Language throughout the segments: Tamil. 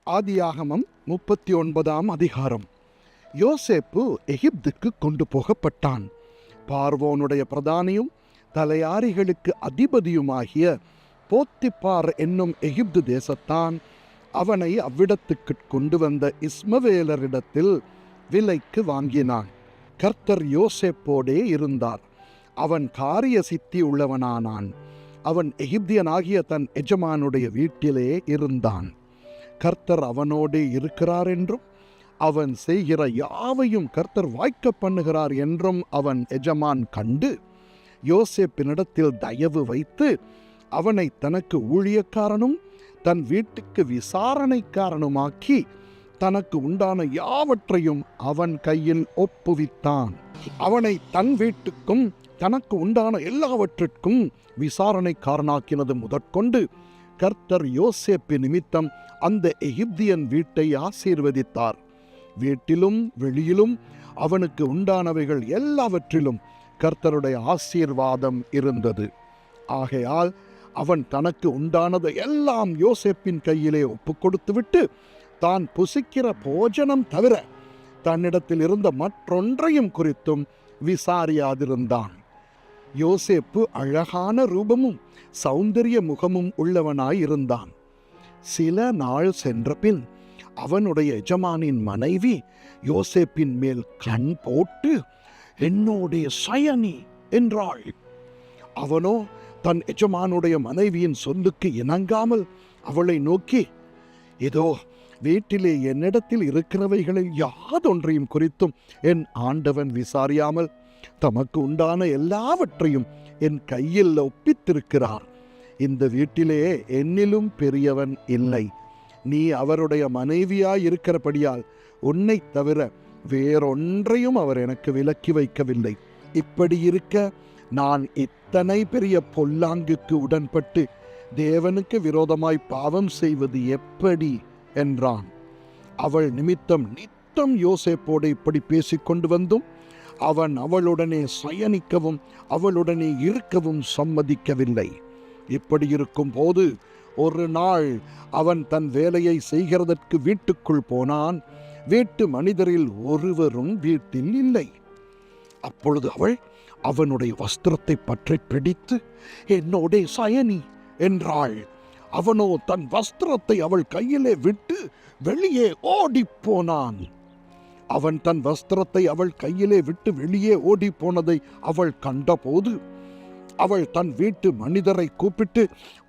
ஆதியாகமம் 39ஆம் அதிகாரம். யோசேப்பு எகிப்துக்கு கொண்டு போகப்பட்டான். பார்வோனுடைய பிரதானியும் தலையாரிகளுக்கு அதிபதியுமாகிய போத்திபார் என்னும் எகிப்து தேசத்தான் அவனை அவ்விடத்துக்கு கொண்டு வந்த இஸ்மவேலரிடத்தில் விலைக்கு வாங்கினான். கர்த்தர் யோசேப்போடே இருந்தார். அவன் காரிய சித்தி உள்ளவனானான். அவன் எகிப்தியனாகிய தன் எஜமானுடைய வீட்டிலே இருந்தான். கர்த்தர் அவனோடே இருக்கிறார் என்றும் அவன் செய்கிற யாவையும் கர்த்தர் வாய்க்க பண்ணுகிறார் என்றும் அவன் எஜமான் கண்டு யோசேப்பினிடத்தில் தயவு வைத்து அவனை தனக்கு ஊழியக்காரனும் தன் வீட்டுக்கு விசாரணைக்காரனுமாக்கி தனக்கு உண்டான யாவற்றையும் அவன் கையில் ஒப்புவித்தான். அவனை தன் வீட்டுக்கும் தனக்கு உண்டான எல்லாவற்றிற்கும் விசாரணைக்காரனாக்கினது முதற்கொண்டு கர்த்தர் யோசேப்பு நிமித்தம் அந்த எகிப்தியன் வீட்டை ஆசீர்வதித்தார். வீட்டிலும் வெளியிலும் அவனுக்கு உண்டானவைகள் எல்லாவற்றிலும் கர்த்தருடைய ஆசீர்வாதம் இருந்தது. ஆகையால் அவன் தனக்கு உண்டானதை எல்லாம் யோசேப்பின் கையிலே ஒப்பு கொடுத்துவிட்டு தான் புசிக்கிற போஜனம் தவிர தன்னிடத்தில் இருந்த மற்றொன்றையும் குறித்தும் விசாரியாதிருந்தான். யோசேப்பு அழகான ரூபமும் சௌந்தரிய முகமும் உள்ளவனாயிருந்தான். சில நாள் சென்ற பின் அவனுடைய எஜமானின் மனைவி யோசேப்பின் மேல் கண் போட்டு, என்னோடைய சயனி என்றாள். அவனோ தன் எஜமானுடைய மனைவியின் சொல்லுக்கு இணங்காமல் அவளை நோக்கி, இதோ வீட்டிலே என்னிடத்தில் இருக்கிறவைகளில் யாதொன்றையும் குறித்தும் என் ஆண்டவன் விசாரியாமல் தமக்கு உண்டான எல்லாவற்றையும் என் கையில் ஒப்பித்திருக்கிறார். இந்த வீட்டிலே என்னிலும் பெரியவன் இல்லை. நீ அவருடைய மனைவியாய் இருக்கிறபடியால் உன்னை தவிர வேறொன்றையும் அவர் எனக்கு விலக்கி வைக்கவில்லை. இப்படி இருக்க நான் இத்தனை பெரிய பொல்லாங்குக்கு உடன்பட்டு தேவனுக்கு விரோதமாய் பாவம் செய்வது எப்படி என்றான். அவள் நிமித்தம் நித்தம் யோசேப்போடு இப்படி பேசிக்கொண்டு வந்தும் அவன் அவளுடனே சயனிக்கவும் அவளுடனே இருக்கவும் சம்மதிக்கவில்லை. இப்படி இருக்கும் போது ஒரு நாள் அவன் தன் வேலையை செய்கிறதற்கு வீட்டுக்குள் போனான். வீட்டு மனிதரில் ஒருவரும் வீட்டில் இல்லை. அப்பொழுது அவள் அவனுடைய வஸ்திரத்தை பற்றி பிடித்து, என்னோடே சயனி என்றாள். அவனோ தன் வஸ்திரத்தை அவள் கையிலே விட்டு வெளியே ஓடிப்போனான். அவன் தன் வஸ்திரத்தை அவள் கையிலே விட்டு வெளியே ஓடி போனதை அவள் கண்டபோது அவள் தன் வீட்டு மனிதரை கூப்பிட்டு,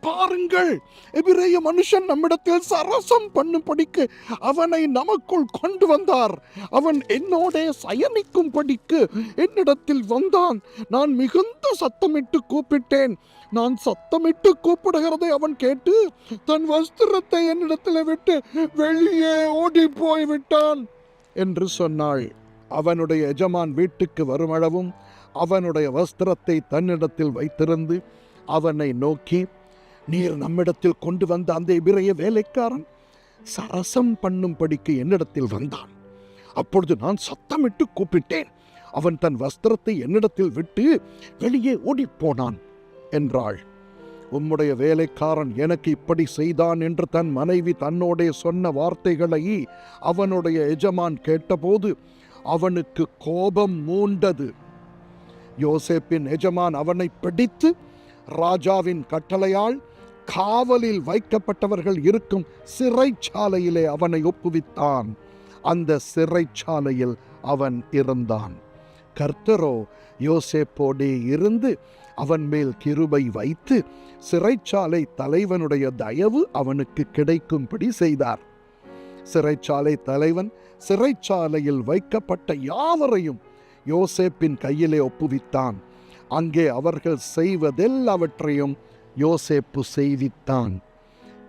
பாருங்கள், எபிரேய மனுஷன் நம்மிடத்தில் சரசம் பண்ணும்படிக்கு அவனை நமக்குள் கொண்டு வந்தார். அவன் என்னோடே சயனிக்கும் படிக்கு என்னிடத்தில் வந்தான். நான் மிகுந்த சத்தமிட்டு கூப்பிட்டேன். நான் சத்தமிட்டு கூப்பிடுகிறதை அவன் கேட்டு தன் வஸ்திரத்தை என்னிடத்தில் விட்டு வெளியே ஓடி போய்விட்டான் என்று சொன்னாள். அவனுடைய எஜமான் வீட்டுக்கு வருமளவும் அவனுடைய வஸ்திரத்தை தன்னிடத்தில் வைத்திருந்து அவனை நோக்கி, நீர் நம்மிடத்தில் கொண்டு வந்த அந்த எபிரேய வேலைக்காரன் சரசம் பண்ணும்படிக்கு என்னிடத்தில் வந்தான். அப்பொழுது நான் சத்தமிட்டு கூப்பிட்டேன். அவன் தன் வஸ்திரத்தை என்னிடத்தில் விட்டு வெளியே ஓடிப்போனான் என்றாள். உம்முடைய வேலைக்காரன் எனக்கு இப்படி செய்தான் என்று தன் மனைவி தன்னோடே சொன்ன வார்த்தைகளை அவனுடைய எஜமான் கேட்டபோது அவனுக்கு கோபம் மூண்டது. யோசேப்பின் எஜமான் அவனை பிடித்து ராஜாவின் கட்டளையால் காவலில் வைக்கப்பட்டவர்கள் இருக்கும் சிறைச்சாலையிலே அவனை ஒப்புவித்தான். அந்த சிறைச்சாலையில் அவன் இருந்தான். கர்த்தரோ யோசேப்போடே இருந்து அவன் மேல் கிருபை வைத்து சிறைச்சாலை தலைவனுடைய தயவு அவனுக்கு கிடைக்கும்படி செய்தார். சிறைச்சாலை தலைவன் சிறைச்சாலையில் வைக்கப்பட்ட யாவரையும் யோசேப்பின் கையிலே ஒப்புவித்தான். அங்கே அவர்கள் செய்வதெல்லாவற்றையும் யோசேப்பு செய்வித்தான்.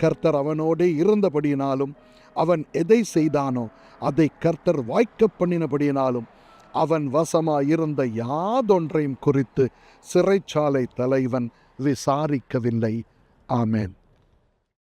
கர்த்தர் அவனோடே இருந்தபடியினாலும் அவன் எதை செய்தானோ அதை கர்த்தர் வாய்க்க பண்ணினபடியினாலும் அவன் வசமாயிருந்த யாதொன்றையும் குறித்து சிறைச்சாலை தலைவன் விசாரிக்கவில்லை. ஆமென்.